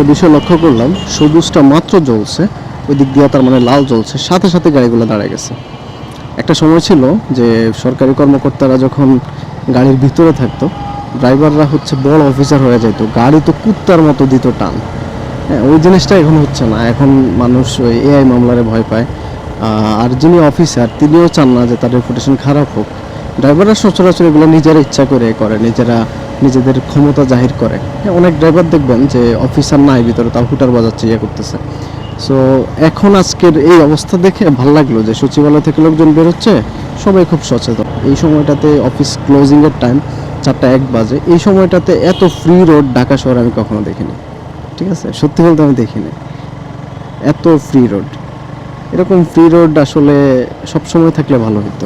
একটা বিষয় লক্ষ্য করলাম, সবুজটা মাত্র জ্বলছে, ওই দিক দিয়ে তার মানে লাল জ্বলছে, সাথে সাথে গাড়িগুলো দাঁড়ায় গেছে। একটা সময় ছিল যে সরকারি কর্মকর্তারা যখন গাড়ির ভিতরে থাকতো, ড্রাইভাররা হচ্ছে বড় অফিসার হয়ে যেত, গাড়ি তো কুত্তার মতো দিত টান। হ্যাঁ, ওই জিনিসটা এখন হচ্ছে না। এখন মানুষ ওই এআই মামলারে ভয় পায়। আর যিনি অফিসার তিনিও চান না যে তার রেপুটেশন খারাপ হোক। ড্রাইভাররা সচরাচর এগুলো নিজেরা ইচ্ছা করে নিজেরা নিজেদের ক্ষমতা জাহির করে। হ্যাঁ, অনেক ড্রাইভার দেখবেন যে অফিসার নাই ভিতরে, তাও হুটার বাজাচ্ছে, ইয়ে করতেছে। সো এখন আজকের এই অবস্থা দেখে ভালো লাগলো যে সচিবালয় থেকে লোকজন বেরোচ্ছে, সবাই খুব সচেতন। এই সময়টাতে অফিস ক্লোজিংয়ের টাইম 4টা 1 বাজে, এই সময়টাতে এত ফ্রি রোড ঢাকা শহরে আমি কখনো দেখিনি। ঠিক আছে, সত্যি বলতে আমি দেখিনি এত ফ্রি রোড। এরকম ফ্রি রোড আসলে সব সময় থাকলে ভালো হতো।